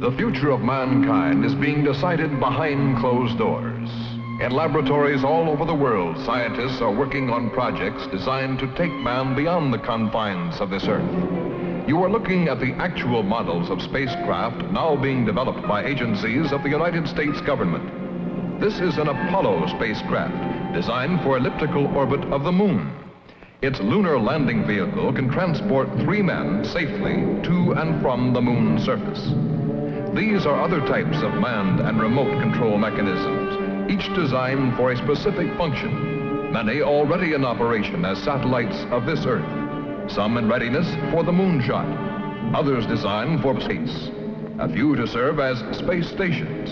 The future of mankind is being decided behind closed doors. In laboratories all over the world, scientists are working on projects designed to take man beyond the confines of this Earth. You are looking at the actual models of spacecraft now being developed by agencies of the United States government. This is an Apollo spacecraft designed for elliptical orbit of the moon. Its lunar landing vehicle can transport 3 men safely to and from the moon's surface. These are other types of manned and remote control mechanisms, each designed for a specific function, many already in operation as satellites of this Earth, some in readiness for the moonshot, others designed for space, a few to serve as space stations,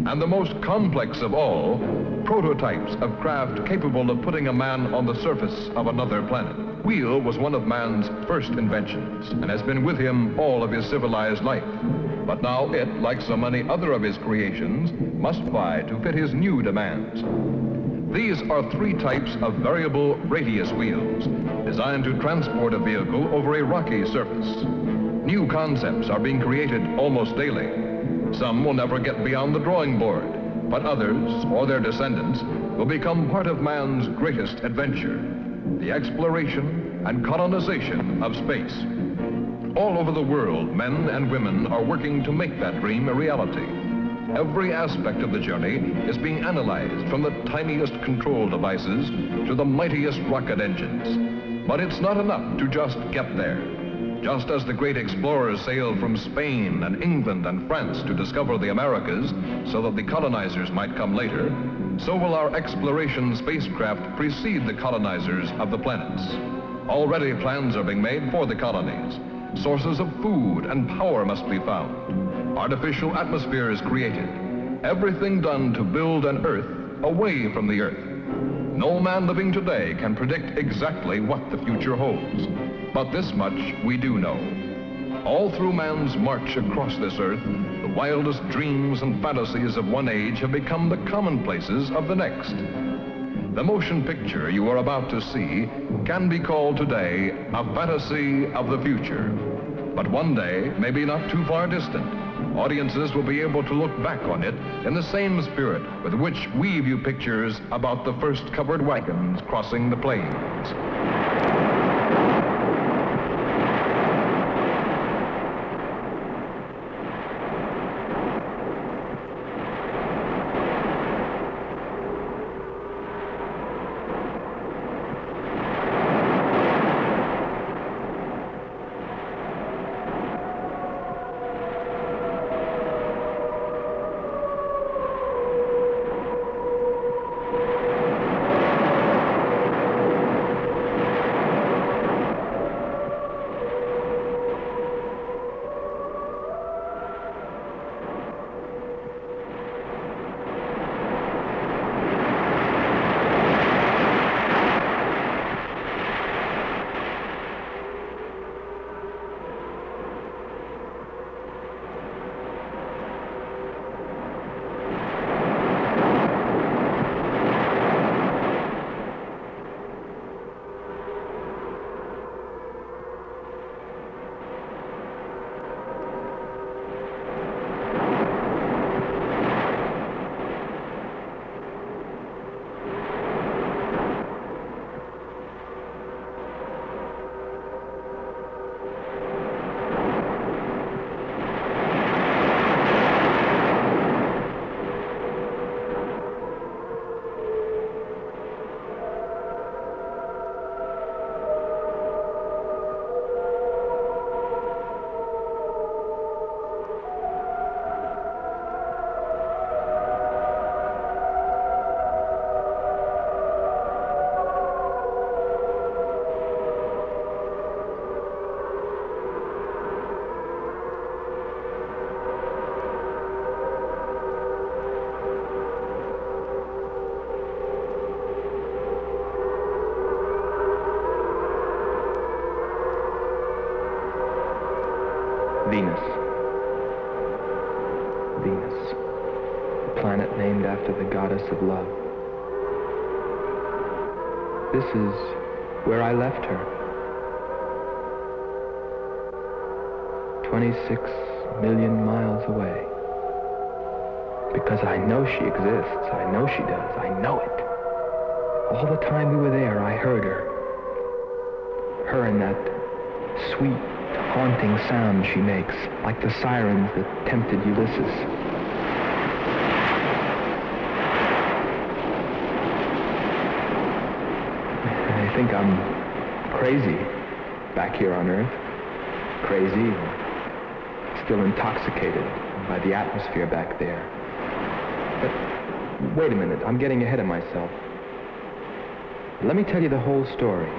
and the most complex of all, prototypes of craft capable of putting a man on the surface of another planet. Wheel was one of man's first inventions and has been with him all of his civilized life. But now it, like so many other of his creations, must fly to fit his new demands. These are 3 types of variable radius wheels, designed to transport a vehicle over a rocky surface. New concepts are being created almost daily. Some will never get beyond the drawing board, but others, or their descendants, will become part of man's greatest adventure, the exploration and colonization of space. All over the world, men and women are working to make that dream a reality. Every aspect of the journey is being analyzed, from the tiniest control devices to the mightiest rocket engines. But it's not enough to just get there. Just as the great explorers sailed from Spain and England and France to discover the Americas so that the colonizers might come later, so will our exploration spacecraft precede the colonizers of the planets. Already plans are being made for the colonies. Sources of food and power must be found. Artificial atmosphere is created. Everything done to build an Earth away from the Earth. No man living today can predict exactly what the future holds. But this much we do know. All through man's march across this Earth, the wildest dreams and fantasies of one age have become the commonplaces of the next. The motion picture you are about to see can be called today a fantasy of the future. But one day, maybe not too far distant, audiences will be able to look back on it in the same spirit with which we view pictures about the first covered wagons crossing the plains. Venus. Venus, a planet named after the goddess of love. This is where I left her. 26 million miles away. Because I know she exists. I know she does. I know it. All the time we were there, I heard her. Her and that sweet, haunting sound she makes, like the sirens that tempted Ulysses. I think I'm crazy back here on Earth. Crazy, still intoxicated by the atmosphere back there. But wait a minute, I'm getting ahead of myself. Let me tell you the whole story.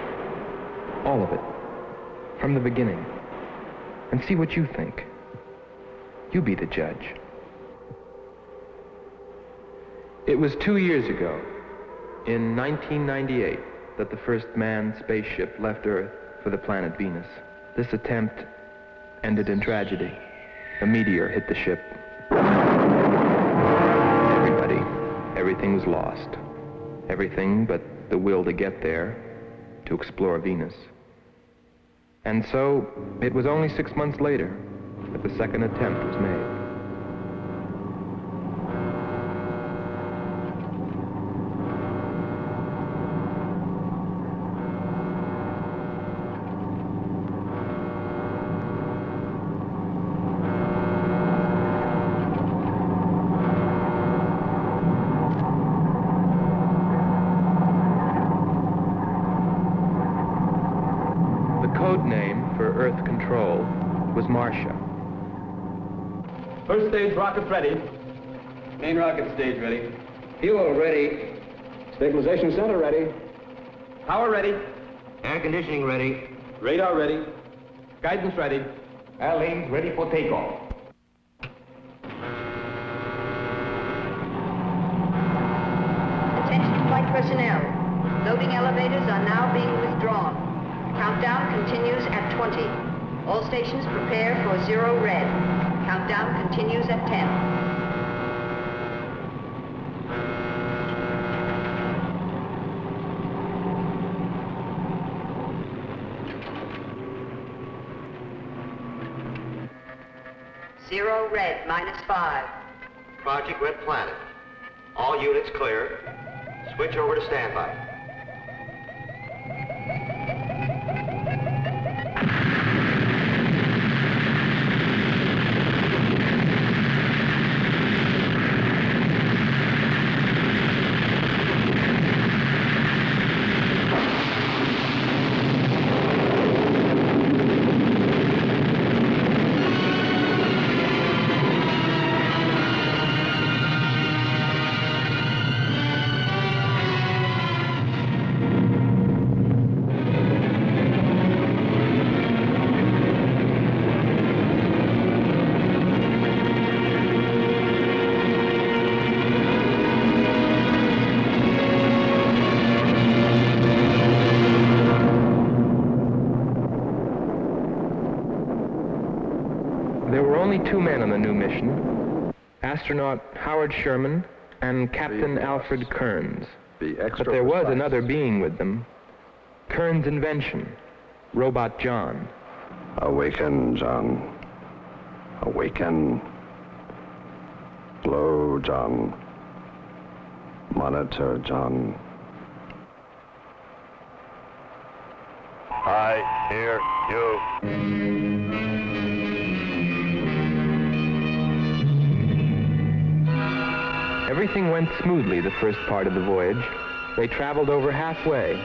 All of it. From the beginning. And see what you think. You be the judge. It was 2 years ago, in 1998, that the first manned spaceship left Earth for the planet Venus. This attempt ended in tragedy. A meteor hit the ship. Everything was lost. Everything but the will to get there, to explore Venus. And so, it was only 6 months later that the second attempt was made. First stage rockets ready. Main rocket stage ready. Fuel ready. Stabilization center ready. Power ready. Air conditioning ready. Radar ready. Guidance ready. Airlanes ready for takeoff. Attention flight personnel. Loading elevators are now being withdrawn. Countdown continues at 20. All stations prepare for 0 red. Countdown continues at 10. Zero red, -5. Project Red Planet. All units clear. Switch over to standby. Two men on the new mission, astronaut Howard Sherman and Captain Alfred Kearns. But there was another being with them, Kern's invention, Robot John. Awaken, John. Awaken. Glow, John. Monitor, John. I hear you. Everything went smoothly the first part of the voyage. They traveled over halfway,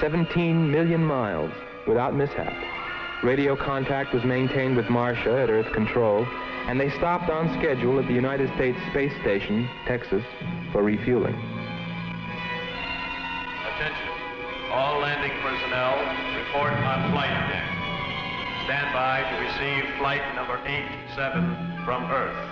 17 million miles, without mishap. Radio contact was maintained with Marcia at Earth Control, and they stopped on schedule at the United States Space Station, Texas, for refueling. Attention. All landing personnel, report on flight deck. Stand by to receive flight number 87 from Earth.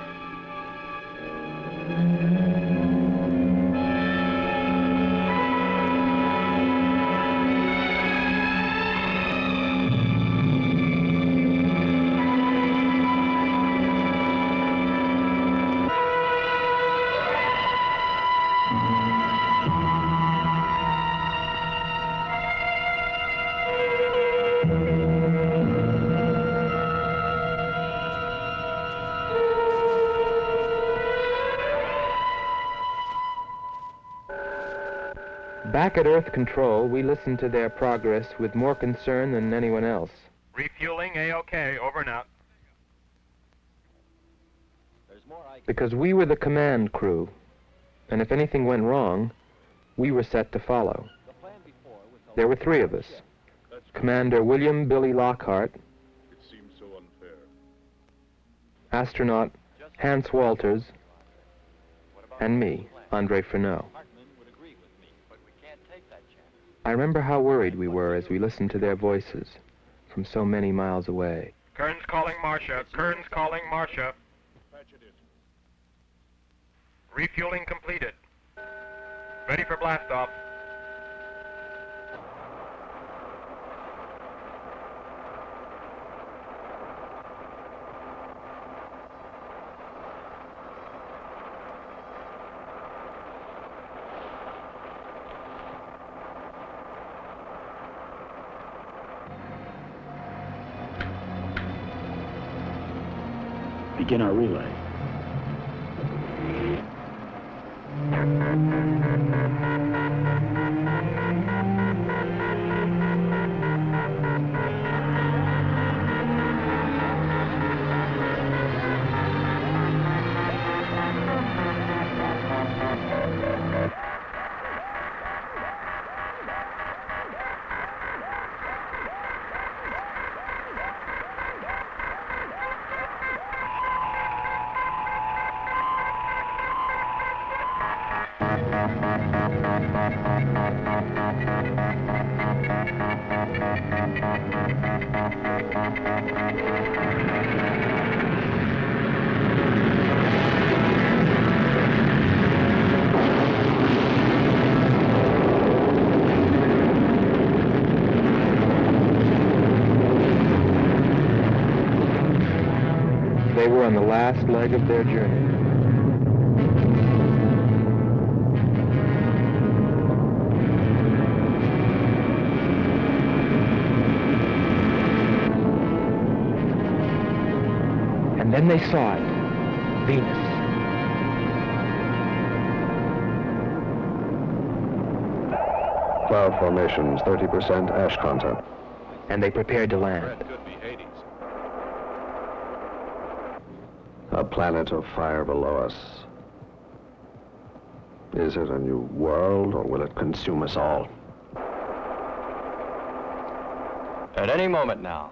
Back at Earth Control, we listened to their progress with more concern than anyone else. Refueling A-OK, over and out. Because we were the command crew, and if anything went wrong, we were set to follow. There were 3 of us. Commander William Billy Lockhart, astronaut Hans Walters, and me, Andre Ferneau. I remember how worried we were as we listened to their voices from so many miles away. Kern's calling Marcia. Kern's calling Marcia. Refueling completed. Ready for blastoff. Begin our relay. They were on the last leg of their journey. And then they saw it, Venus. Cloud formations, 30% ash content. And they prepared to land. A planet of fire below us. Is it a new world, or will it consume us all? At any moment now.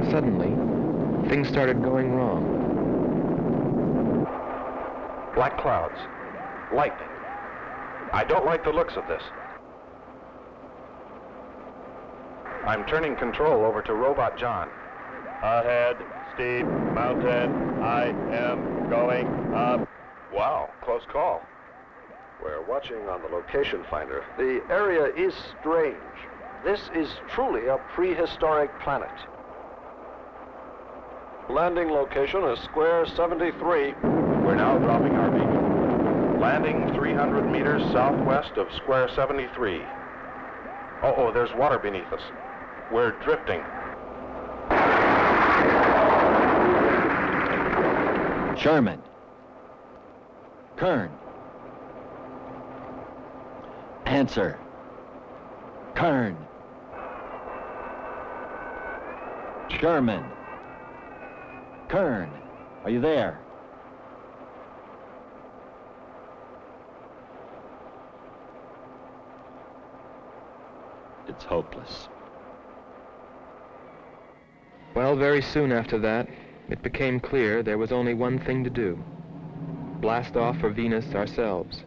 Suddenly, things started going wrong. Black clouds. Lightning. I don't like the looks of this. I'm turning control over to Robot John. Ahead, steep mountain. I am going up. Wow, close call. We're watching on the location finder. The area is strange. This is truly a prehistoric planet. Landing location is square 73. We're now dropping our beacon. Landing 300 meters southwest of square 73. Oh, there's water beneath us. We're drifting. Sherman. Kern. Answer. Kern. Sherman. Kern, are you there? It's hopeless. Well, very soon after that, it became clear there was only one thing to do. Blast off for Venus ourselves.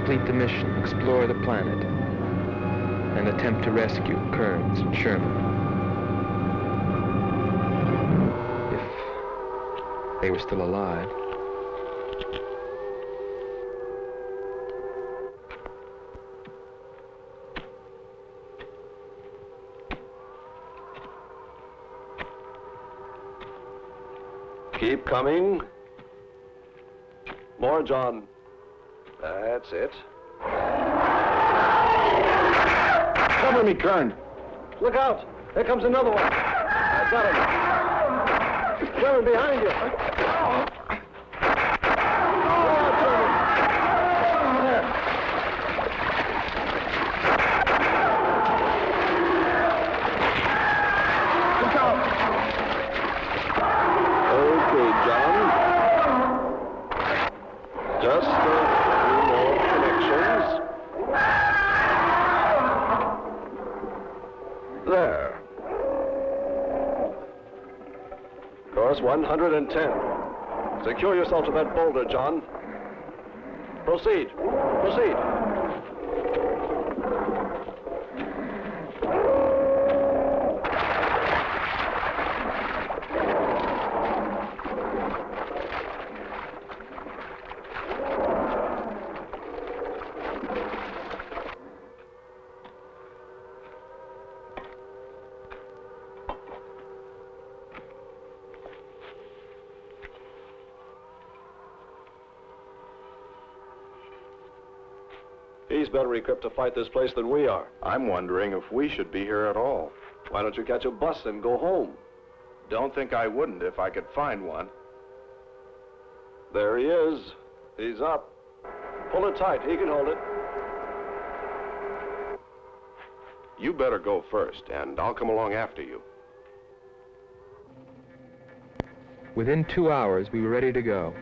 complete the mission, explore the planet, and attempt to rescue Kearns and Sherman. If they were still alive. Keep coming. More, John. That's it. Cover me, Kern. Look out! There comes another one. I got him. Sherman, behind you. Look out, Sherman. There. Look out. Okay, John. Just a few more connections. There. Course 110. Secure yourself to that boulder, John. Proceed. Proceed. He's better equipped to fight this place than we are. I'm wondering if we should be here at all. Why don't you catch a bus and go home? Don't think I wouldn't if I could find one. There he is. He's up. Pull it tight. He can hold it. You better go first, and I'll come along after you. Within 2 hours, we were ready to go.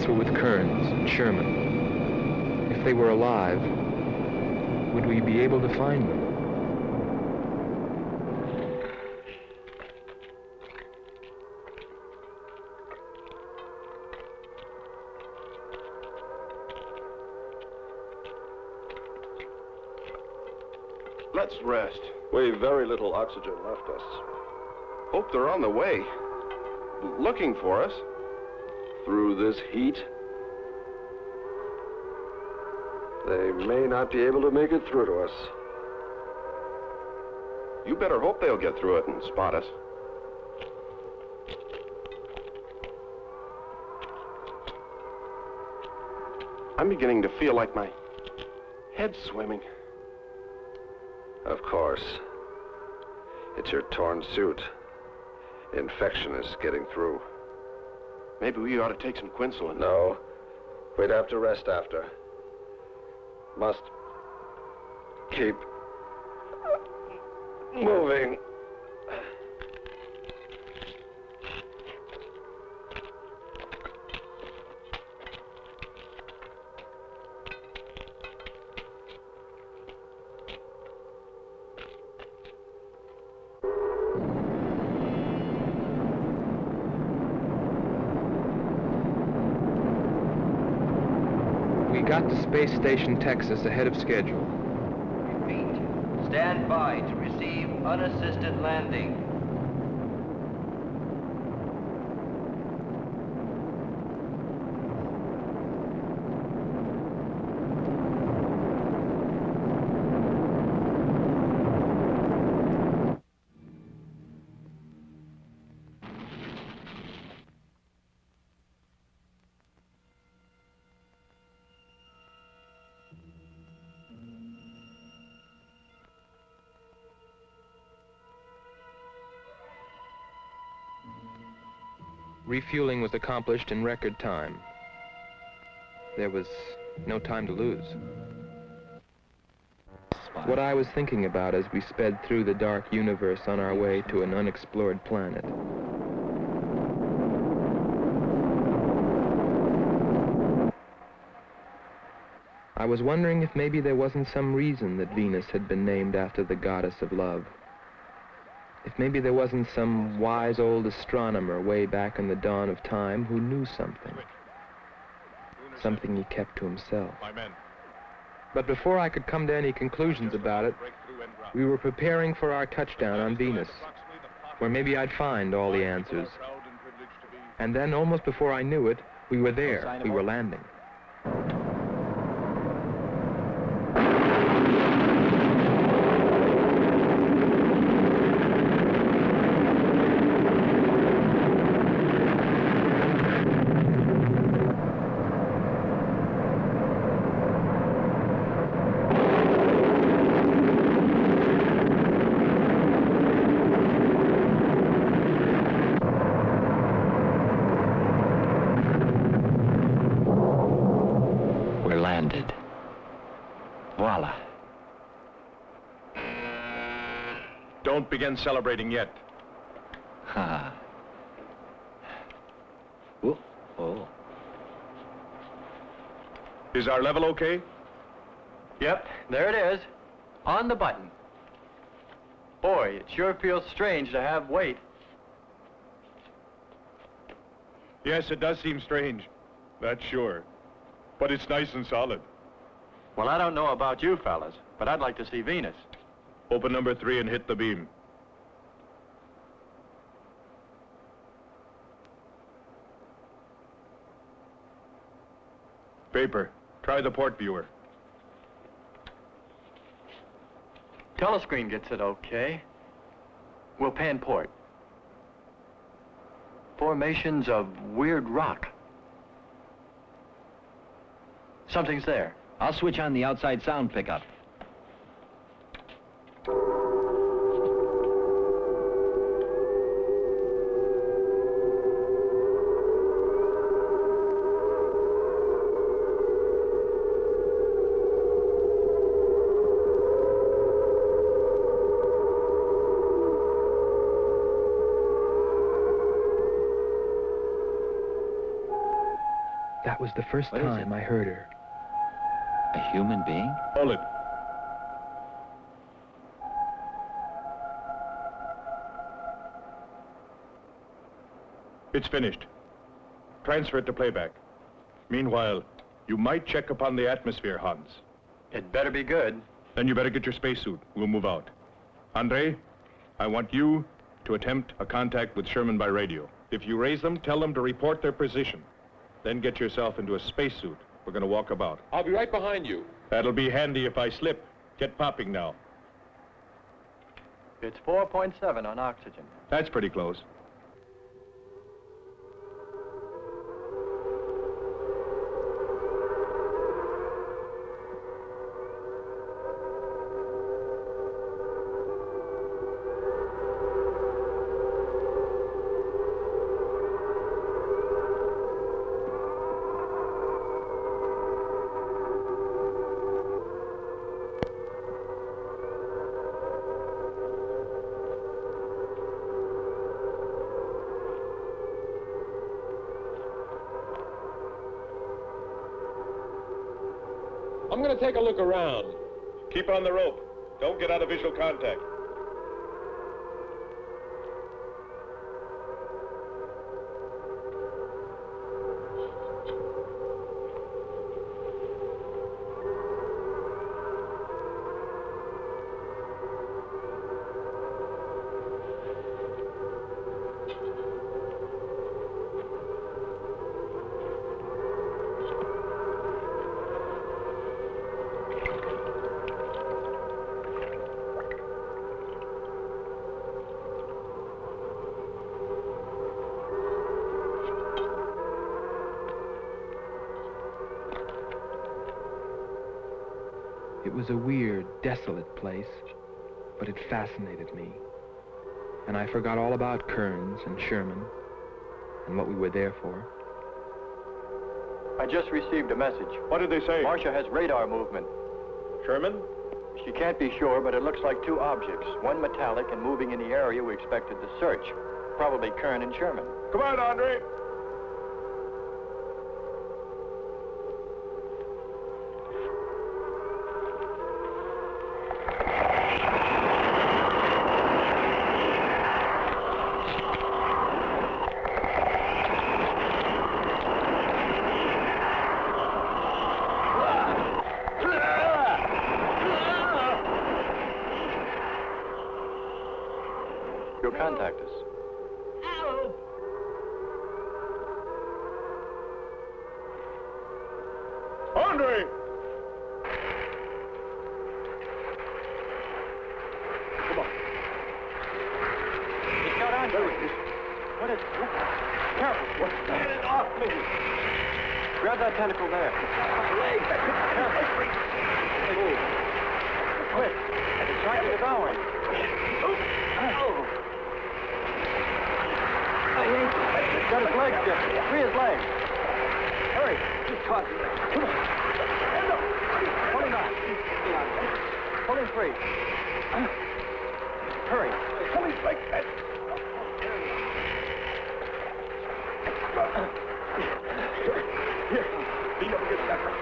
Were with Kearns and Sherman. If they were alive, would we be able to find them? Let's rest. We've very little oxygen left us. Hope they're on the way. Looking for us. Through this heat, they may not be able to make it through to us. You better hope they'll get through it and spot us. I'm beginning to feel like my head's swimming. Of course. It's your torn suit. Infection is getting through. Maybe we ought to take some quinsulin. No. We'd have to rest after. Must keep moving. Got to Space Station Texas ahead of schedule. Repeat. Stand by to receive unassisted landing. Refueling was accomplished in record time. There was no time to lose. What I was thinking about as we sped through the dark universe on our way to an unexplored planet. I was wondering if maybe there wasn't some reason that Venus had been named after the goddess of love. If maybe there wasn't some wise old astronomer way back in the dawn of time who knew something. Something he kept to himself. But before I could come to any conclusions about it, we were preparing for our touchdown on Venus, where maybe I'd find all the answers. And then, almost before I knew it, we were there. We were landing. Voila. Don't begin celebrating yet. Ha. Oh, oh. Is our level okay? Yep, there it is. On the button. Boy, it sure feels strange to have weight. Yes, it does seem strange. That's sure. But it's nice and solid. Well, I don't know about you fellas, but I'd like to see Venus. Open number 3 and hit the beam. Paper, try the port viewer. Telescreen gets it okay. We'll pan port. Formations of weird rock. Something's there. I'll switch on the outside sound pickup. That was the first time I heard her. A human being? Hold it. It's finished. Transfer it to playback. Meanwhile, you might check upon the atmosphere, Hans. It better be good. Then you better get your spacesuit. We'll move out. Andre, I want you to attempt a contact with Sherman by radio. If you raise them, tell them to report their position. Then get yourself into a spacesuit. We're going to walk about. I'll be right behind you. That'll be handy if I slip. Get popping now. It's 4.7 on oxygen. That's pretty close. I'm going to take a look around. Keep on the rope. Don't get out of visual contact. It was a weird, desolate place, but it fascinated me. And I forgot all about Kearns and Sherman and what we were there for. I just received a message. What did they say? Marcia has radar movement. Sherman? She can't be sure, but it looks like two objects. One metallic and moving in the area we expected to search. Probably Kern and Sherman. Come on, Andre. You'll contact us. Andre! Come on. It's got Andre. What is... Careful. What? Get it off me. Grab that tentacle there. Leg. Careful. Move. Quick. It's trying to devour him. Oh. He's got his legs different. Free his legs. Hurry. He's caught. Come on. Pull him out. Pull him free. Hurry. Pull him like that. Here. Lean up against that rock.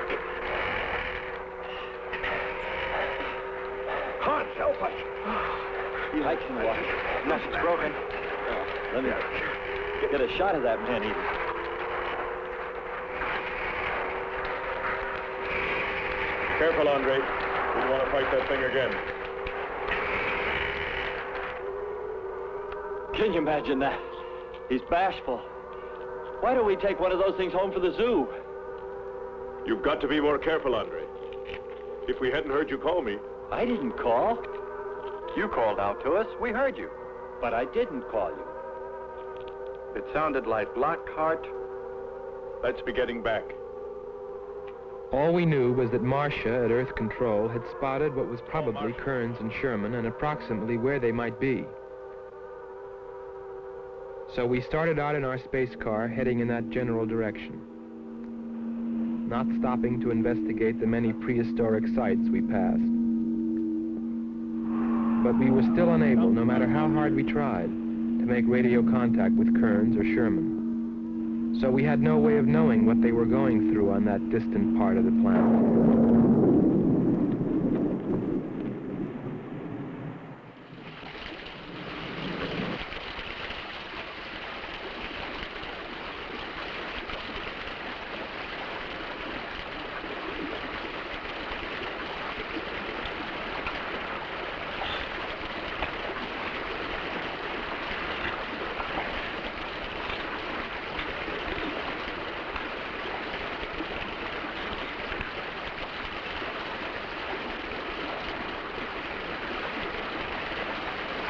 Hans, help us. I can watch. Nothing's broken. Let me get a shot of that man eater. Careful, Andre. We don't want to fight that thing again. Can you imagine that? He's bashful. Why don't we take one of those things home for the zoo? You've got to be more careful, Andre. If we hadn't heard you call me... I didn't call. You called out to us. We heard you. But I didn't call you. It sounded like Lockhart. Let's be getting back. All we knew was that Marcia at Earth Control had spotted what was probably Kearns and Sherman and approximately where they might be. So we started out in our space car, heading in that general direction, not stopping to investigate the many prehistoric sites we passed. But we were still unable, no matter how hard we tried, to make radio contact with Kearns or Sherman. So we had no way of knowing what they were going through on that distant part of the planet.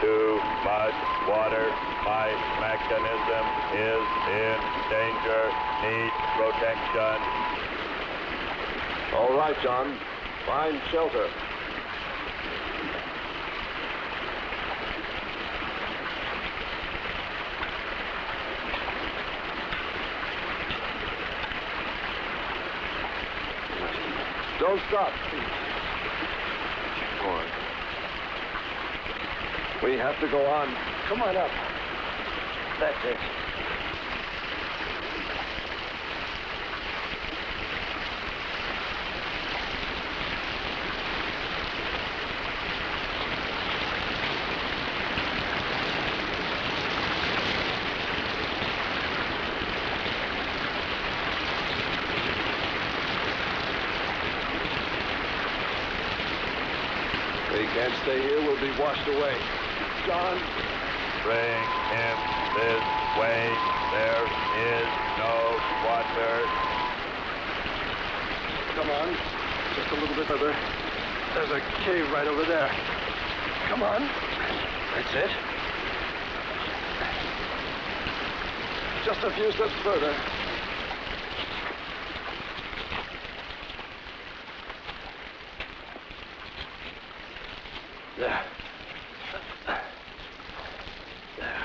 Too much water. My mechanism is in danger. Need protection. All right, John. Find shelter. Don't stop. Go on. We have to go on. Come on up. That's it. We can't stay here. We'll be washed away. John. Bring him this way. There is no water. Come on. Just a little bit further. There's a cave right over there. Come on. That's it. Just a few steps further. There. There.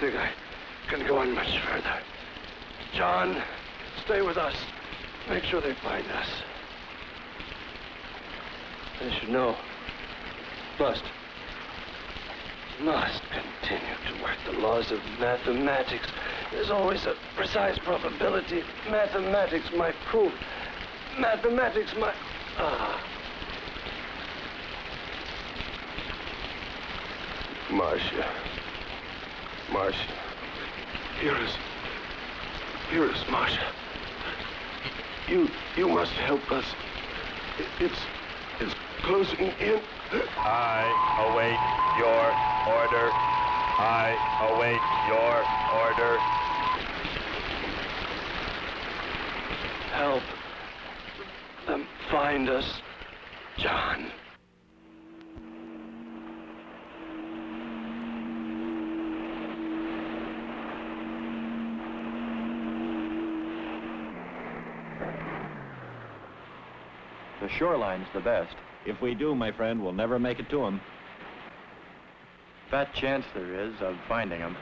think I can go on much further. John, stay with us. Make sure they find us. They should know. Must continue to work the laws of mathematics. There's always a precise probability. Mathematics might prove. Mathematics might... Marcia. Hear us, Marcia. You must help us. It's closing in. I await your order. I await your order. Help them find us, John. The shoreline's the best. If we do, my friend, we'll never make it to him. Fat chance there is of finding him.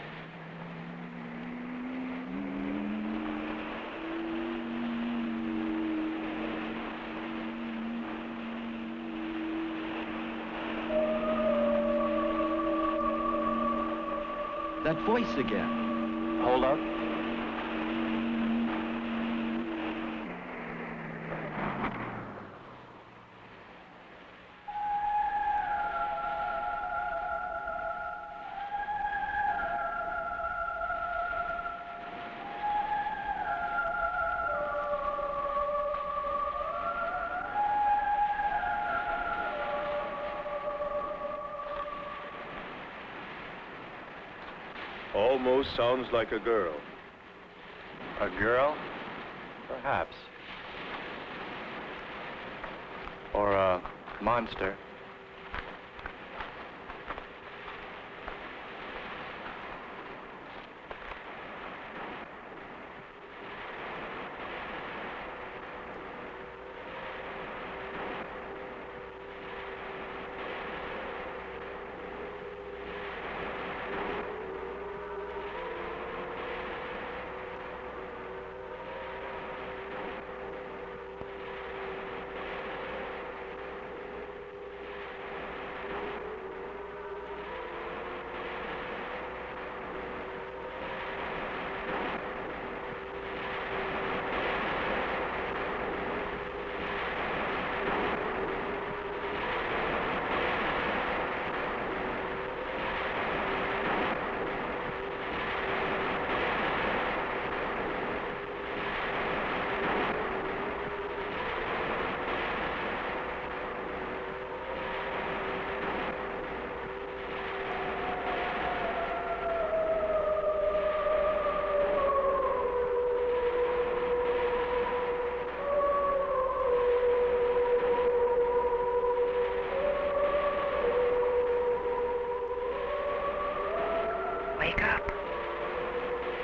That voice again. Hold up. Almost sounds like a girl. A girl? Perhaps. Or a monster.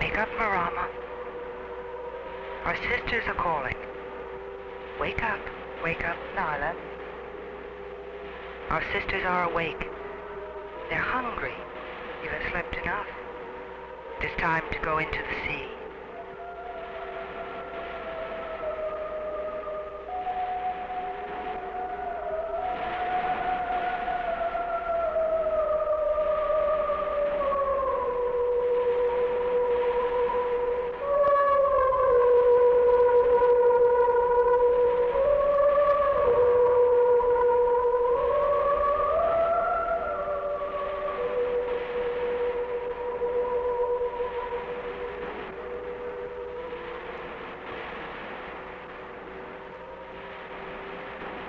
Wake up, Marama. Our sisters are calling. Wake up, Nala. Our sisters are awake. They're hungry. You have slept enough. It is time to go into the sea.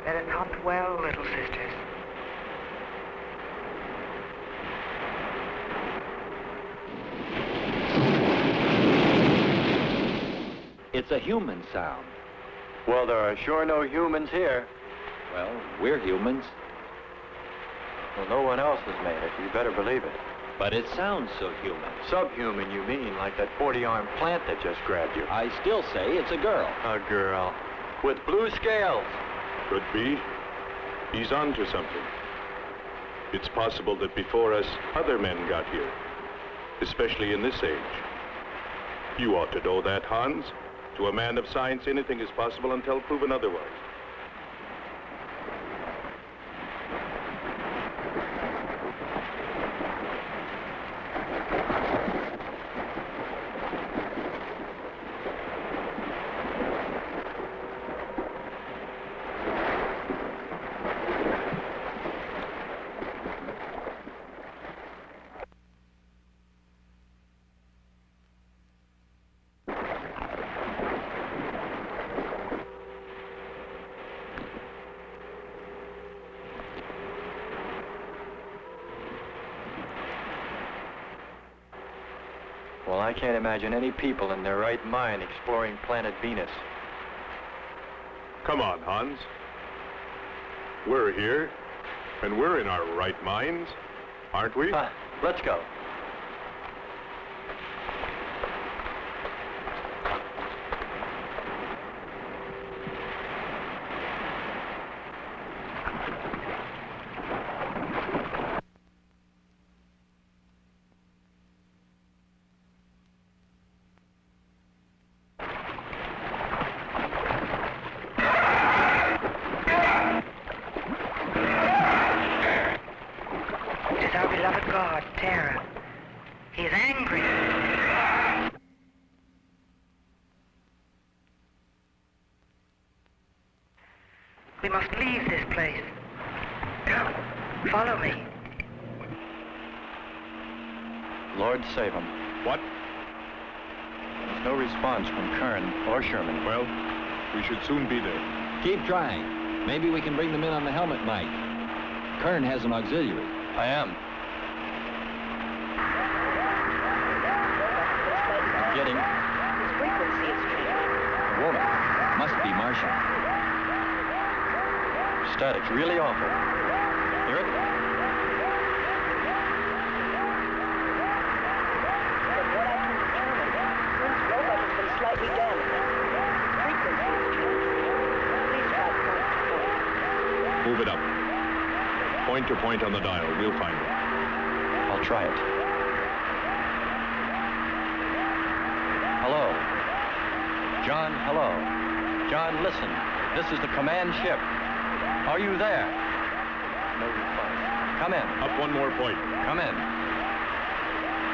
Let it hunt well, little sisters. It's a human sound. Well, there are sure no humans here. Well, we're humans. Well, no one else has made it. You better believe it. But it sounds so human. Subhuman, you mean, like that 40-armed plant that just grabbed you. I still say it's a girl. A girl. With blue scales. Could be. He's on to something. It's possible that before us, other men got here. especially in this age. You ought to know that, Hans. To a man of science, anything is possible until proven otherwise. Well, I can't imagine any people in their right mind exploring planet Venus. Come on, Hans. We're here, and we're in our right minds, aren't we? Let's go. God Terah. He is angry. We must leave this place. Come, follow me. Lord save him. What? There's no response from Kern or Sherman. Well, we should soon be there. Keep trying. Maybe we can bring them in on the helmet mic. Kern has an auxiliary. I am. Getting. His frequency is changing. A woman. Must be Martian. Static's really awful. Hear it? From what I can determine, Kern's robot has been slightly damaged. Frequency is changing. Please try point to point. Move it up. Point to point on the dial. We'll find it. I'll try it. Hello. John, hello. John, listen. This is the command ship. Are you there? No response. Come in. Up one more point. Come in.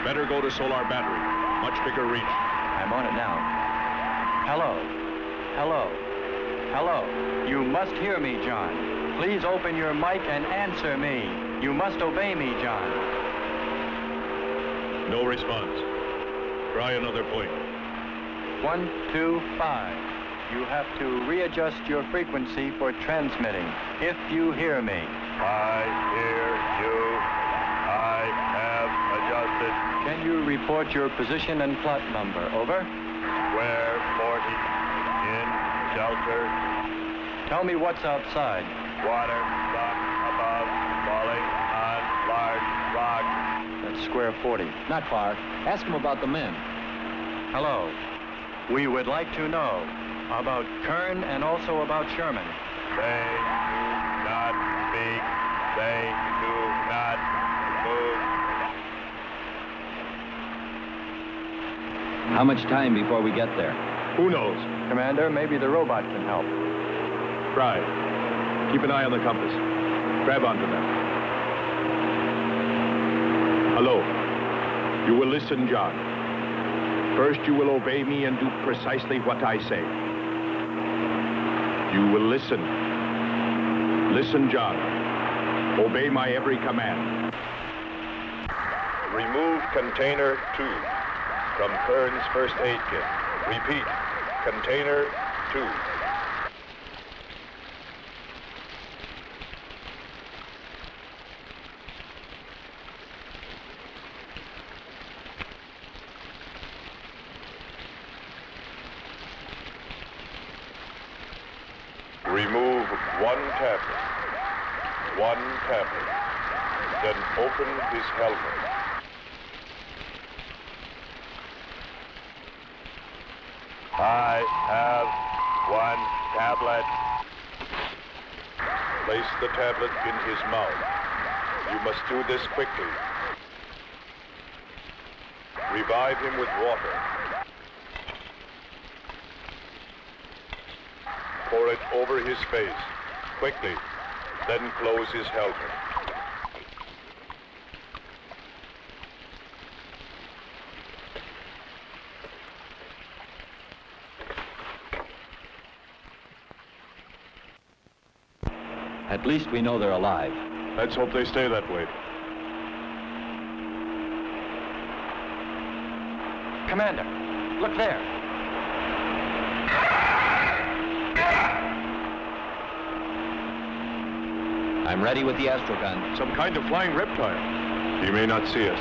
Better go to solar battery. Much bigger reach. I'm on it now. Hello. Hello. Hello. You must hear me, John. Please open your mic and answer me. You must obey me, John. No response. Try another point. 1, 2, 5. You have to readjust your frequency for transmitting. If you hear me. I hear you. I have adjusted. Can you report your position and plot number? Over. Square 40. In shelter. Tell me what's outside. Water, sun above, falling on large rock. That's square 40. Not far. Ask him about the men. Hello. We would like to know about Kern and also about Sherman. They do not speak. They do not move. How much time before we get there? Who knows? Commander, maybe the robot can help. Try. Keep an eye on the compass. Grab onto them. Hello. You will listen, John. First, you will obey me and do precisely what I say. You will listen. Listen, John. Obey my every command. Remove container 2 from Kern's first aid kit. Repeat, container 2. Remove one tablet. One tablet. Then open his helmet. I have one tablet. Place the tablet in his mouth. You must do this quickly. Revive him with water. Pour it over his face, quickly. Then close his helmet. At least we know they're alive. Let's hope they stay that way. Commander, look there. I'm ready with the astrogun. Some kind of flying reptile. He may not see us.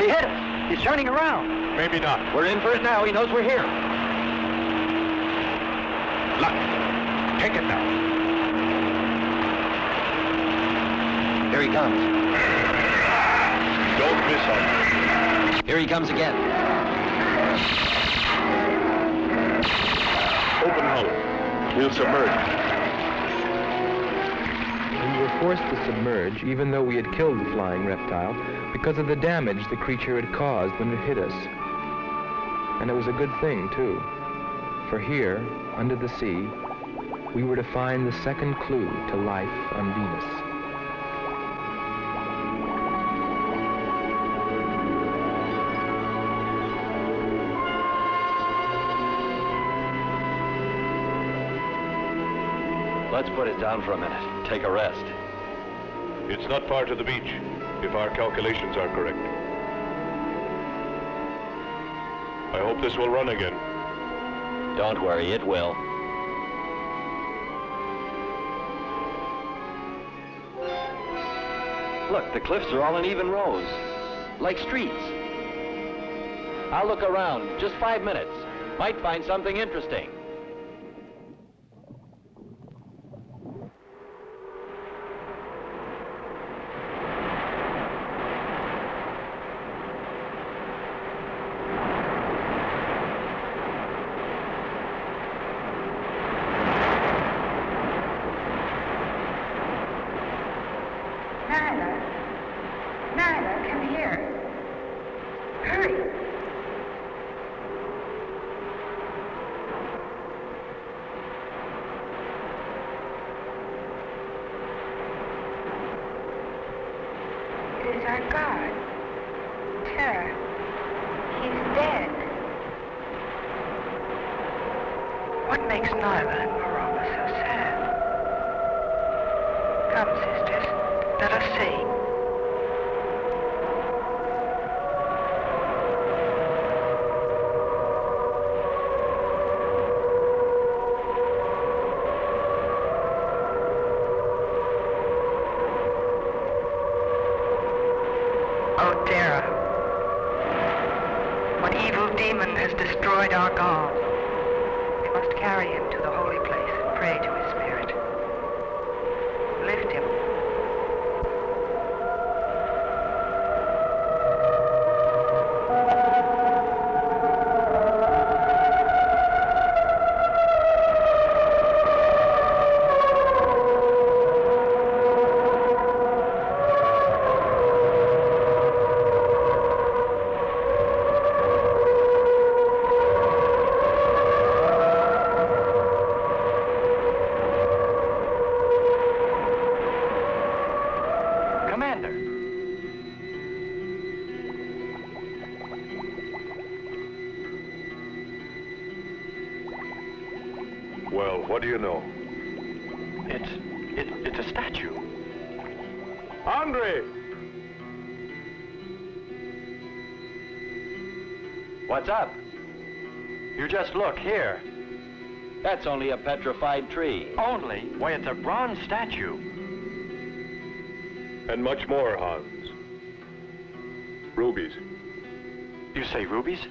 He hit us. He's turning around. Maybe not. We're in for it now. He knows we're here. Look. Take it now. Here he comes. Don't miss him. Here he comes again. Open hull. We'll submerge. We were forced to submerge, even though we had killed the flying reptile, because of the damage the creature had caused when it hit us. And it was a good thing, too. For here, under the sea, we were to find the second clue to life on Venus. Let's put it down for a minute. Take a rest. It's not far to the beach, if our calculations are correct. I hope this will run again. Don't worry, it will. Look, the cliffs are all in even rows, like streets. I'll look around, just 5 minutes. Might find something interesting. Our God Terah. He's dead. What makes Nyla and Marama so sad? Come, sisters, let us see. O Terah, what evil demon has destroyed our God? We must carry him to the holy place and pray to his spirit. Lift him. What do you know? It's a statue. Andre! What's up? You just look here. That's only a petrified tree. Only? Why, it's a bronze statue. And much more, Hans. Rubies. You say rubies?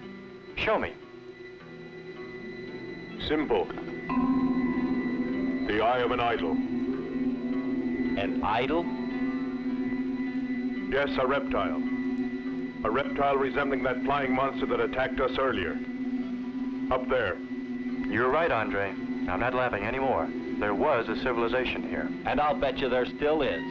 Show me. Simple. The eye of an idol. An idol? Yes, a reptile. A reptile resembling that flying monster that attacked us earlier. Up there. You're right, Andre. I'm not laughing anymore. There was a civilization here. And I'll bet you there still is.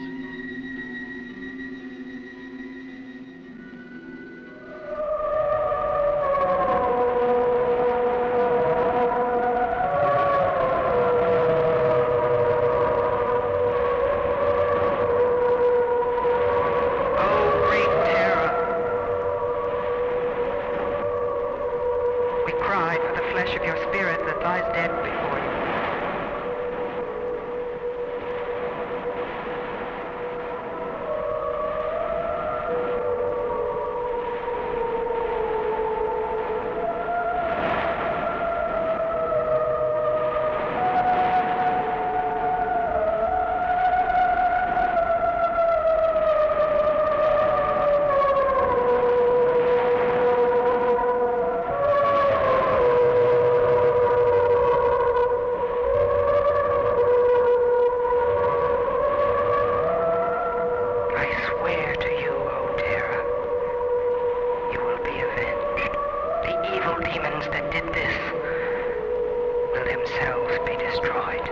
destroyed.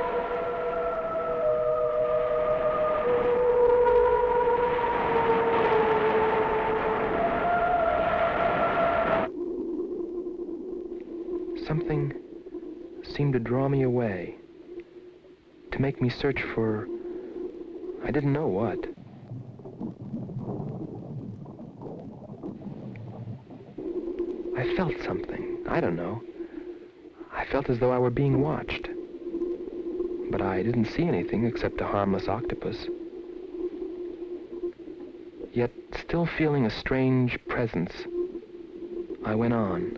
Something seemed to draw me away, to make me search for, I didn't know what. I felt something, I don't know. I felt as though I were being watched. But I didn't see anything except a harmless octopus. Yet, still feeling a strange presence, I went on.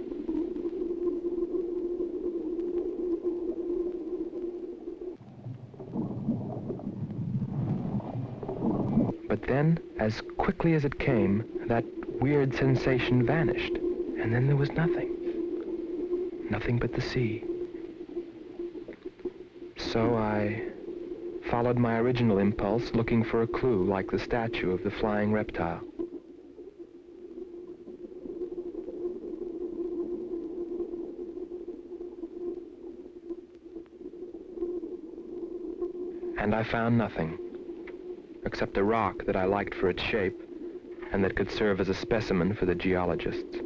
But then, as quickly as it came, that weird sensation vanished. And then there was nothing. Nothing but the sea. So I followed my original impulse, looking for a clue like the statue of the flying reptile. And I found nothing, except a rock that I liked for its shape and that could serve as a specimen for the geologists.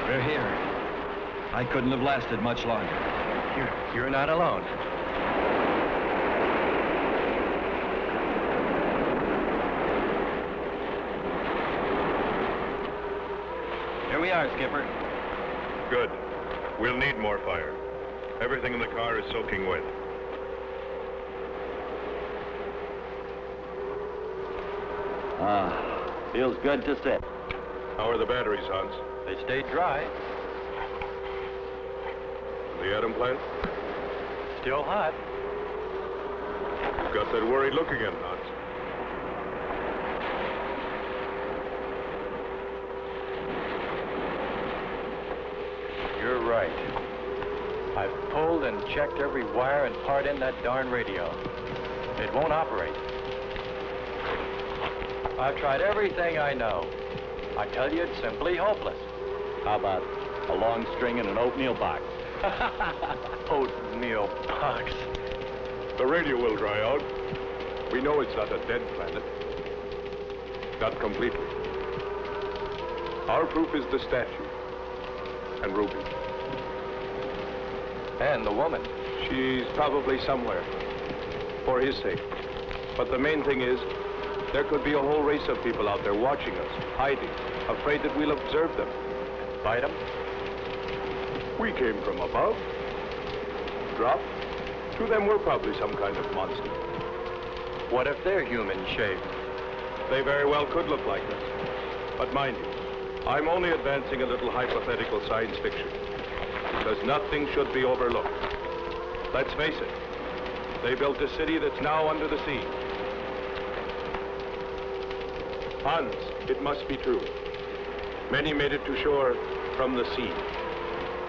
We're here. I couldn't have lasted much longer. You're not alone. Here we are, Skipper. Good. We'll need more fire. Everything in the car is soaking wet. Feels good to sit. How are the batteries, Hans? They stayed dry. The atom plant? Still hot. You've got that worried look again, Hans. You're right. I've pulled and checked every wire and part in that darn radio. It won't operate. I've tried everything I know. I tell you, it's simply hopeless. How about a long string in an oatmeal box? Oatmeal box. The radio will dry out. We know it's not a dead planet. Not completely. Our proof is the statue. And Ruby. And the woman. She's probably somewhere. For his sake. But the main thing is, there could be a whole race of people out there watching us, hiding, afraid that we'll observe them. Fight them? We came from above. Dropped. To them, we're probably some kind of monster. What if they're human-shaped? They very well could look like this. But mind you, I'm only advancing a little hypothetical science fiction, because nothing should be overlooked. Let's face it, they built a city that's now under the sea. Hans, it must be true. Many made it to shore from the sea.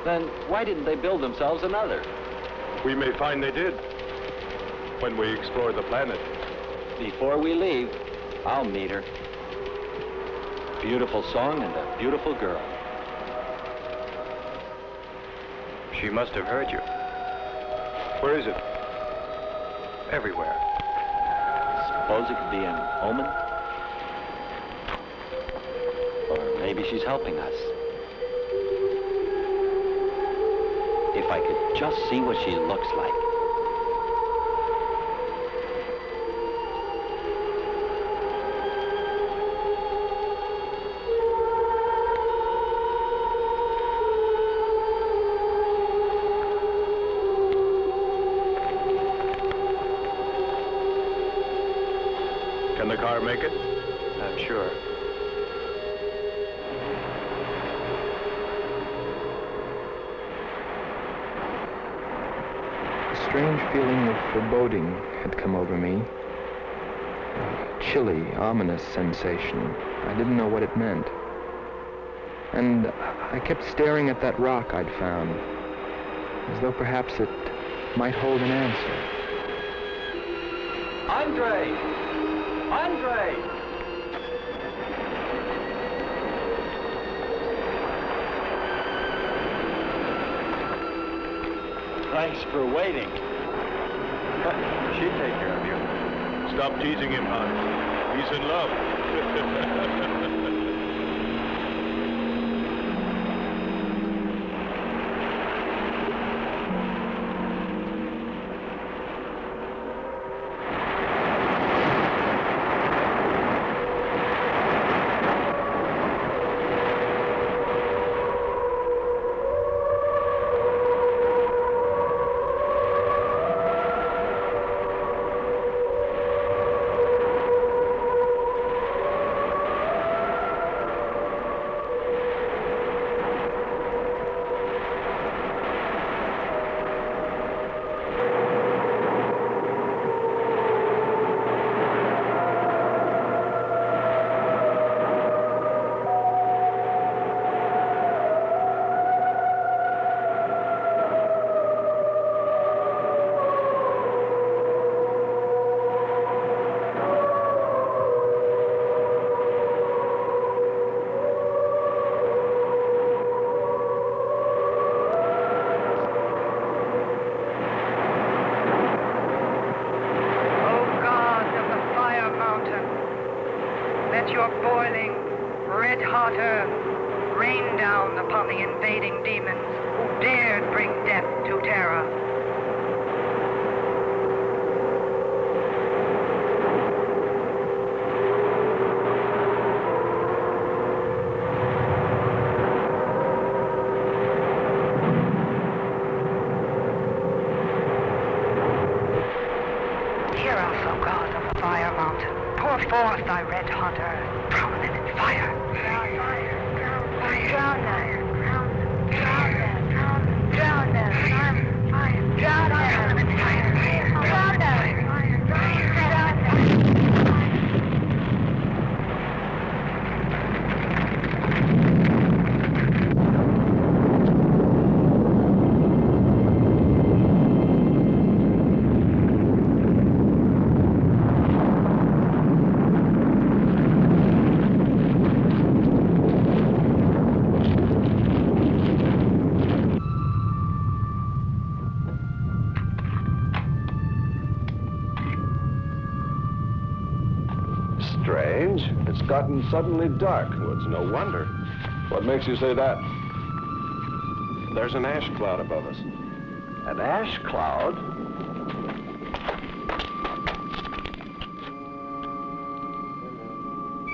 Then why didn't they build themselves another? We may find they did when we explore the planet. Before we leave, I'll meet her. Beautiful song and a beautiful girl. She must have heard you. Where is it? Everywhere. Suppose it could be an omen? Or maybe she's helping us. If I could just see what she looks like. Can the car make it? Not sure. A strange feeling of foreboding had come over me. A chilly, ominous sensation. I didn't know what it meant. And I kept staring at that rock I'd found, as though perhaps it might hold an answer. Andre! Andre! Thanks for waiting. She'd take care of you. Stop teasing him, Hans. He's in love. Your boiling, red-hot earth rain down upon the invading demons who dared bring death to Terah. Hear us, O God of the fire mountain. Pour forth thy red-hot earth, prominent in fire. Drown them, drown them, drown them, drown them, fire, drown them, in fire, drown them, drown them. Strange. It's gotten suddenly dark. Well, it's no wonder. What makes you say that? There's an ash cloud above us. An ash cloud?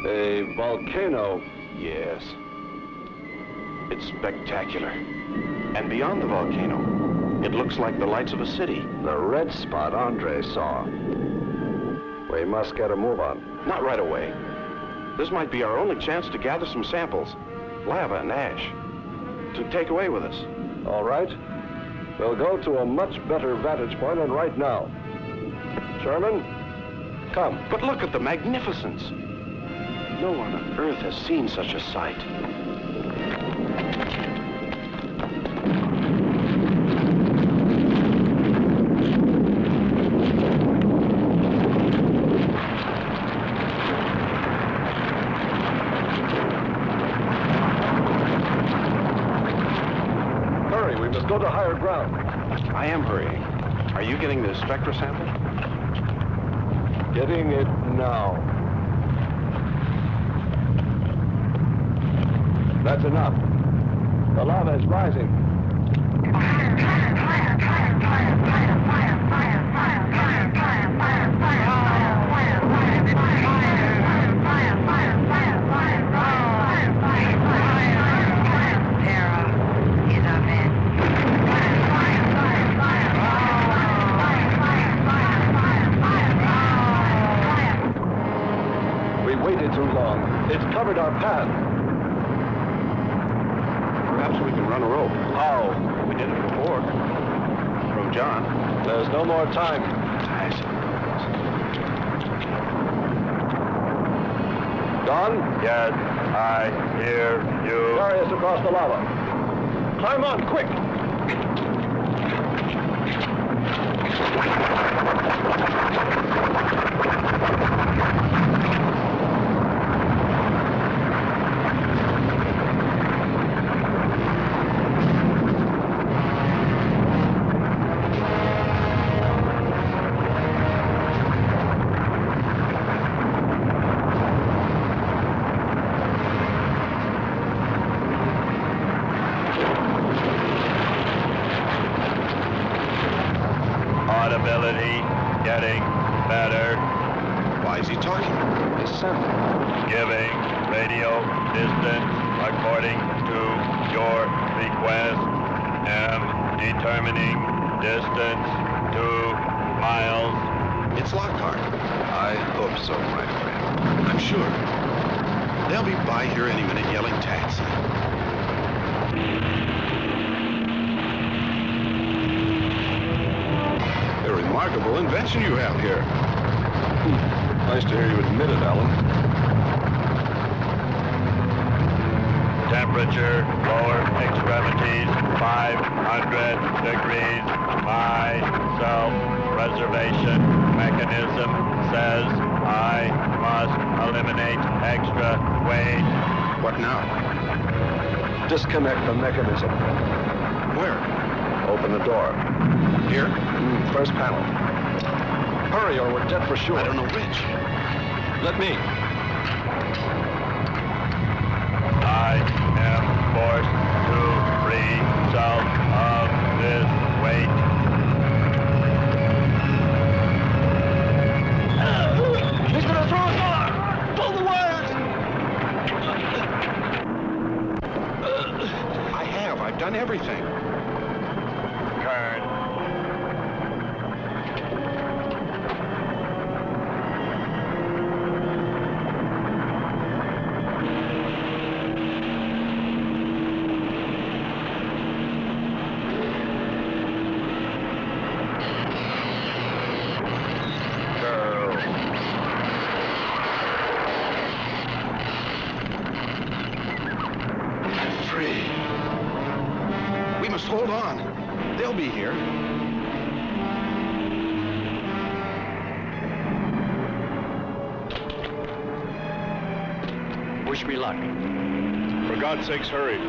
A volcano. Yes. It's spectacular. And beyond the volcano, it looks like the lights of a city. The red spot Andre saw. We must get a move on. Not right away. This might be our only chance to gather some samples, lava and ash, to take away with us. All right. We'll go to a much better vantage point, and right now. Sherman, come. But look at the magnificence. No one on Earth has seen such a sight. Hurry, we must go to higher ground. I am hurrying. Are you getting the spectra sample? Getting it now. That's enough. The lava is rising. We waited too long. It's covered our path. Perhaps we can run a rope. How? We did it before. From John. There's no more time. Don? Yes, I hear you. Carry us across the lava. Climb on, quick! Audibility getting better. Why is he talking? Listen. Giving radio distance according to your request. Am determining distance 2 miles. It's Lockhart. I hope so, my friend. I'm sure. They'll be by here any minute yelling taxi. A remarkable invention you have here. Nice to hear you admit it, Alan. Temperature, lower extremities, 500 degrees. My self-preservation mechanism says I must eliminate extra weight. What now? Disconnect the mechanism. Where? Open the door. Here? First panel. Hurry or we're dead for sure. I don't know which. Let me. I am forced to free myself of this weight. He's gonna throw us off! Pull the wires! I've done everything. Kern. Hold on. They'll be here. Wish me luck. For God's sakes, hurry.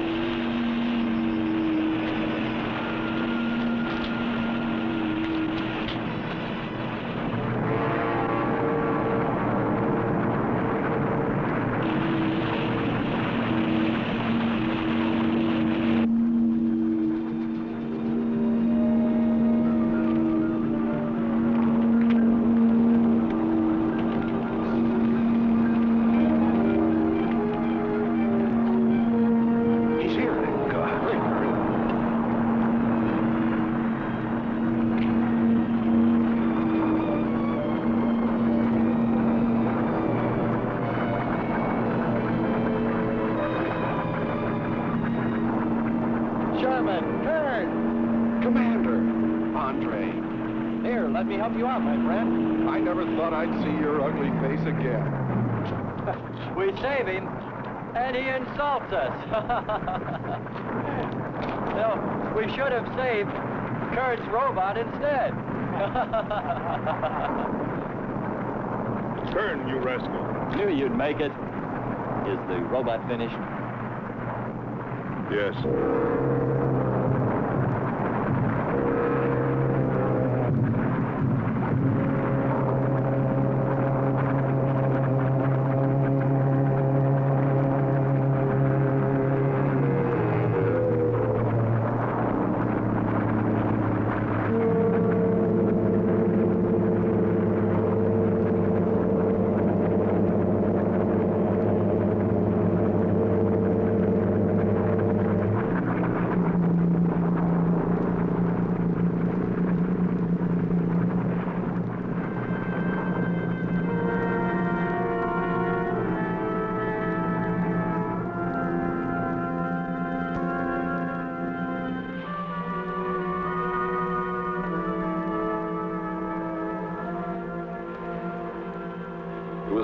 He's here. Let me help you out, my friend. I never thought I'd see your ugly face again. We save him, and he insults us. No, we should have saved Kern's robot instead. Kern, you rascal. Knew you'd make it. Is the robot finished? Yes.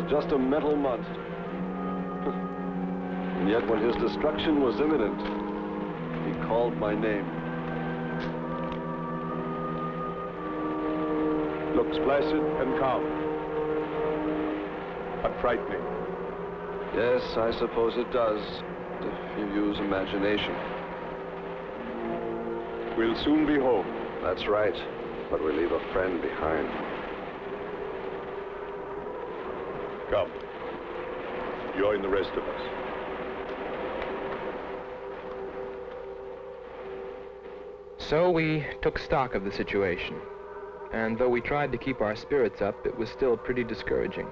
Just a mental monster. And yet when his destruction was imminent, he called my name. Looks placid and calm. But frightening. Yes, I suppose it does, if you use imagination. We'll soon be home. That's right, but we leave a friend behind. Come. Join the rest of us. So we took stock of the situation. And though we tried to keep our spirits up, it was still pretty discouraging.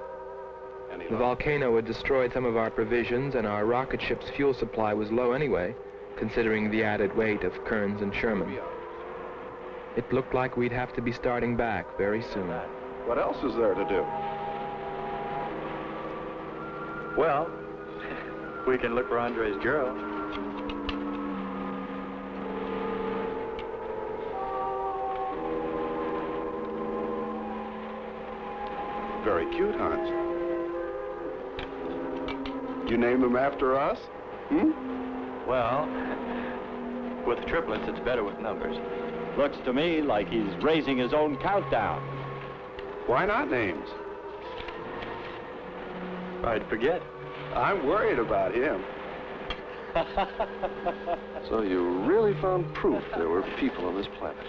The volcano had destroyed some of our provisions, and our rocket ship's fuel supply was low anyway, considering the added weight of Kern's and Sherman. It looked like we'd have to be starting back very soon. What else is there to do? Well, we can look for Andre's girl. Very cute, Hans. You name him after us? Hmm? Well, with triplets, it's better with numbers. Looks to me like he's raising his own countdown. Why not names? I'd forget. I'm worried about him. So you really found proof there were people on this planet.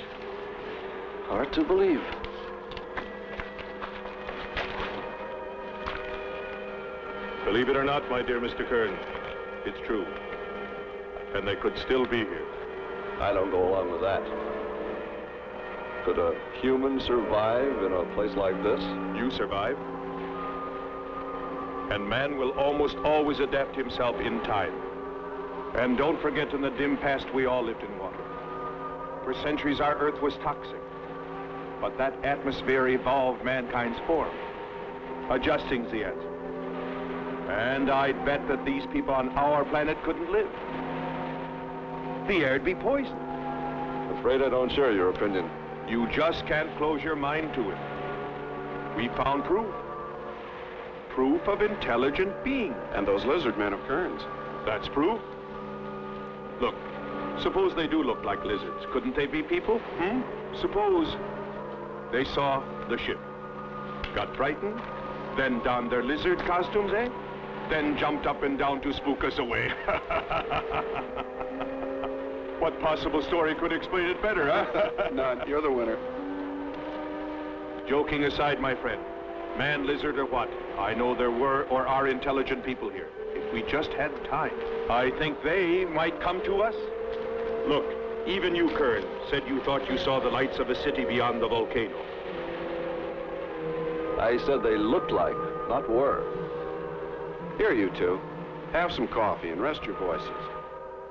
Hard to believe. Believe it or not, my dear Mr. Kern, it's true. And they could still be here. I don't go along with that. Could a human survive in a place like this? You survive. And man will almost always adapt himself in time. And don't forget, in the dim past, we all lived in water. For centuries, our Earth was toxic. But that atmosphere evolved mankind's form. Adjusting's the answer. And I'd bet that these people on our planet couldn't live. The air'd be poisoned. Afraid I don't share your opinion. You just can't close your mind to it. We found proof. Proof of intelligent being. And those lizard men of Kern's. That's proof. Look, suppose they do look like lizards. Couldn't they be people? Suppose they saw the ship, got frightened, then donned their lizard costumes, eh? Then jumped up and down to spook us away. What possible story could explain it better, huh? None. You're the winner. Joking aside, my friend, man, lizard, or what, I know there were or are intelligent people here. If we just had time, I think they might come to us. Look, even you, Kern, said you thought you saw the lights of a city beyond the volcano. I said they looked like, not were. Here, you two. Have some coffee and rest your voices.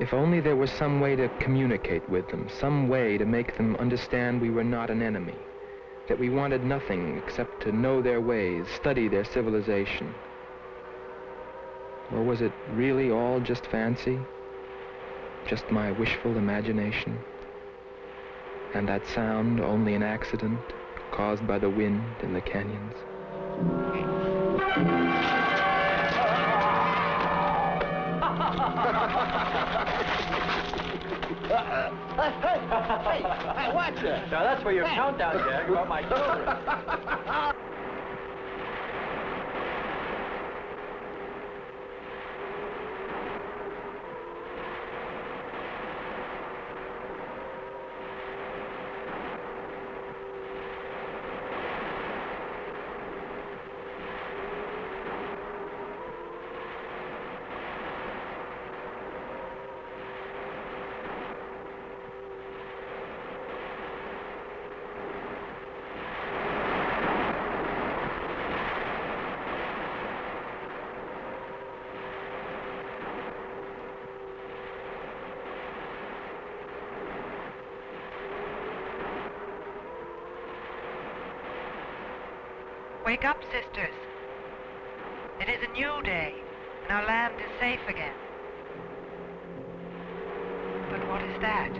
If only there was some way to communicate with them, some way to make them understand we were not an enemy, that we wanted nothing except to know their ways, study their civilization. Or was it really all just fancy? Just my wishful imagination? And that sound only an accident, caused by the wind in the canyons. Hey, watch it. Now that's for your countdown, Jack, about my children. Wake up, sisters. It is a new day, and our land is safe again. But what is that?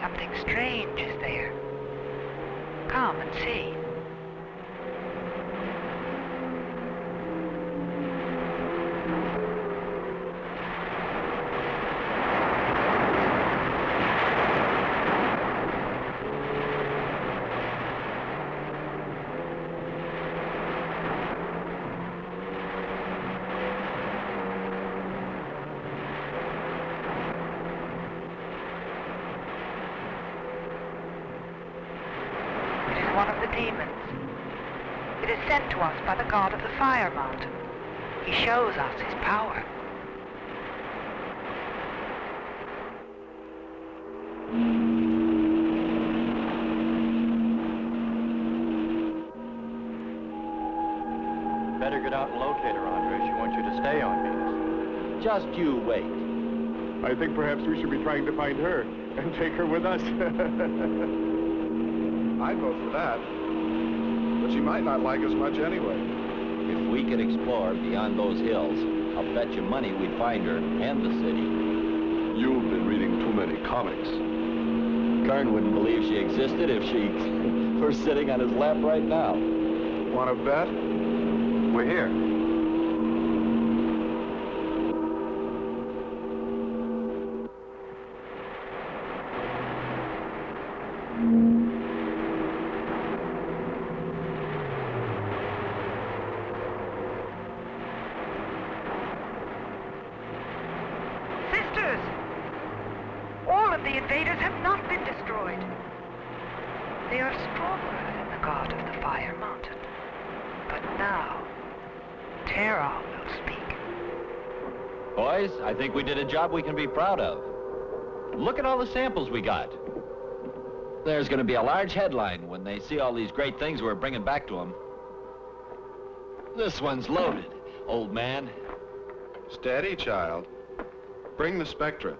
Something strange is there. Come and see. Sent to us by the god of the fire mountain. He shows us his power. Better get out and locate her, Andre. She wants you to stay on Venus. Just you wait. I think perhaps we should be trying to find her and take her with us. I'd vote for that. But she might not like us much anyway. If we could explore beyond those hills, I'll bet you money we'd find her and the city. You've been reading too many comics. Kern wouldn't believe she existed if she were sitting on his lap right now. Want to bet? We're here. The invaders have not been destroyed. They are stronger than the god of the fire mountain. But now, Terah will speak. Boys, I think we did a job we can be proud of. Look at all the samples we got. There's going to be a large headline when they see all these great things we're bringing back to them. This one's loaded, old man. Steady, child. Bring the spectra.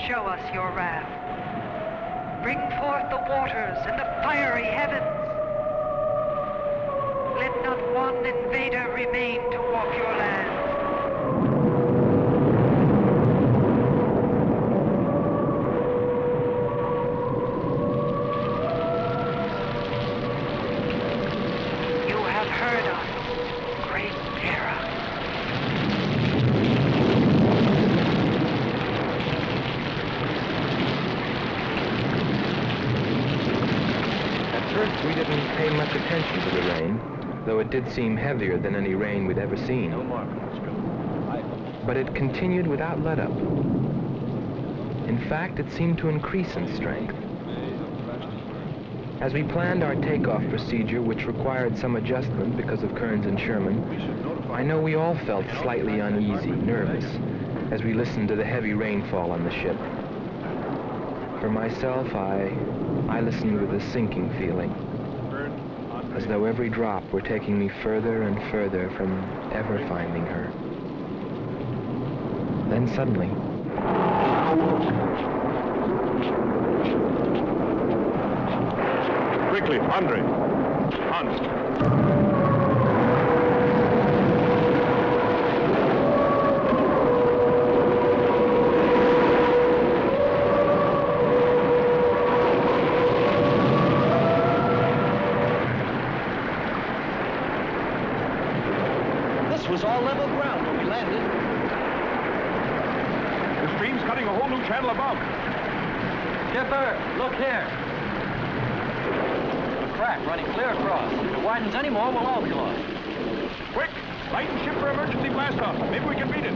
Show us your wrath. Bring forth the waters and the fiery heavens. Let not one invader remain to walk your land. You have heard us, great Terah. We didn't pay much attention to the rain, though it did seem heavier than any rain we'd ever seen. No more. But it continued without let-up. In fact, it seemed to increase in strength. As we planned our takeoff procedure, which required some adjustment because of Kern and Sherman, I know we all felt slightly uneasy, nervous, as we listened to the heavy rainfall on the ship. For myself, I listened with a sinking feeling, as though every drop were taking me further and further from ever finding her. Then suddenly, Quickly, Andre. Hans. This was all level ground when we landed. The stream's cutting a whole new channel above. Skipper, look here. A crack running clear across. If it widens any more, we'll all be lost. Quick! Lighten ship for emergency blast-off. Maybe we can beat it.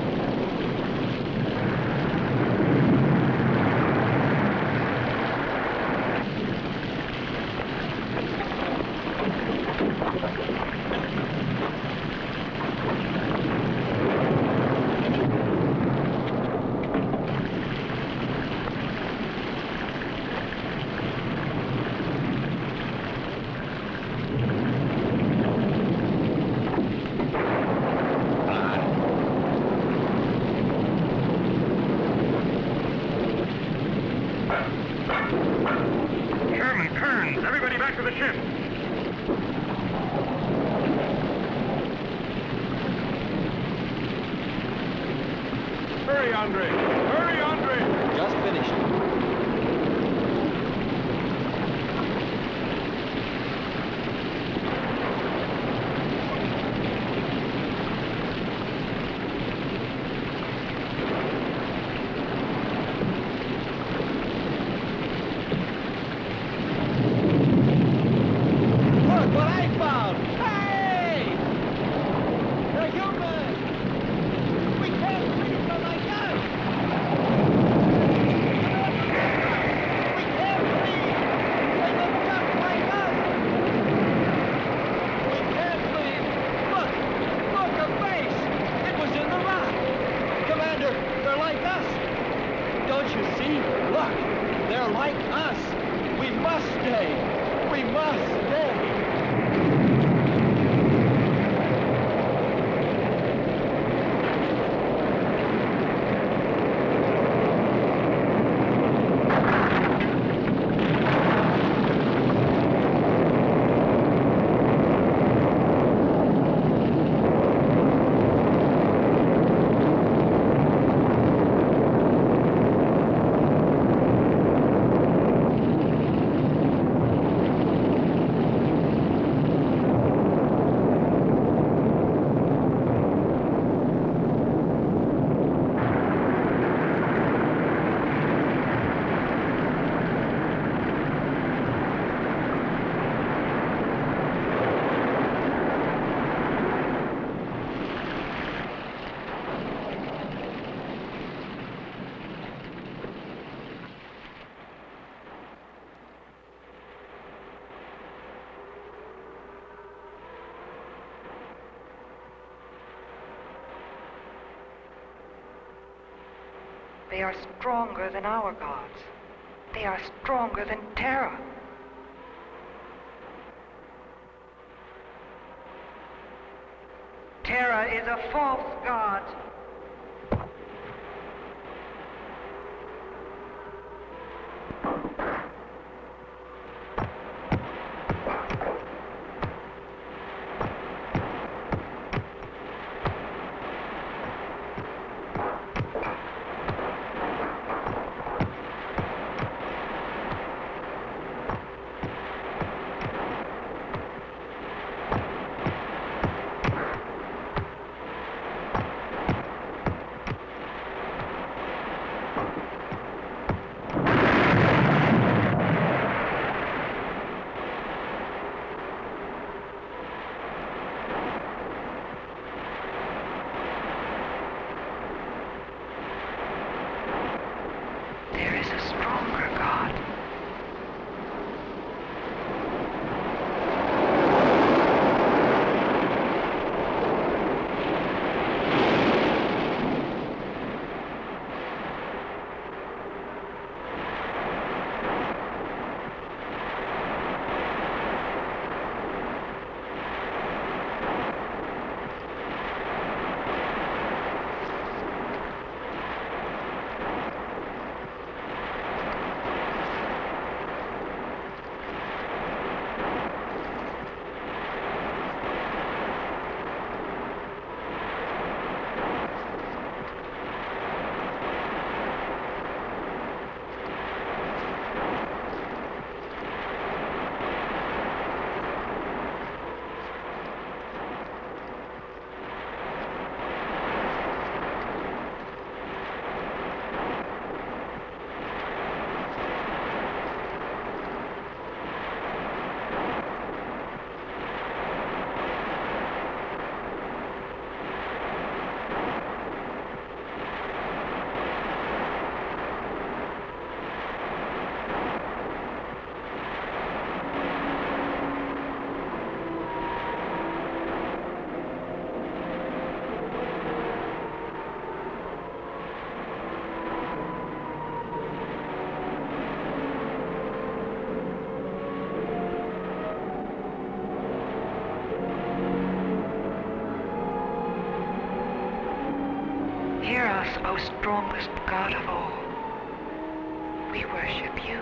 They are stronger than our gods. They are stronger than Terah. Terah is a false god. us, O strongest God of all. We worship you.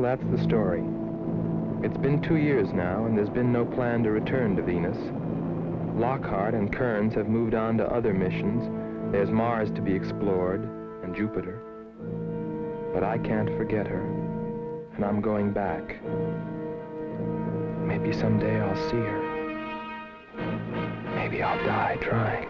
That's the story. It's been 2 years now, and there's been no plan to return to Venus. Lockhart and Kearns have moved on to other missions. There's Mars to be explored, and Jupiter. But I can't forget her, and I'm going back. Maybe someday I'll see her. Maybe I'll die trying.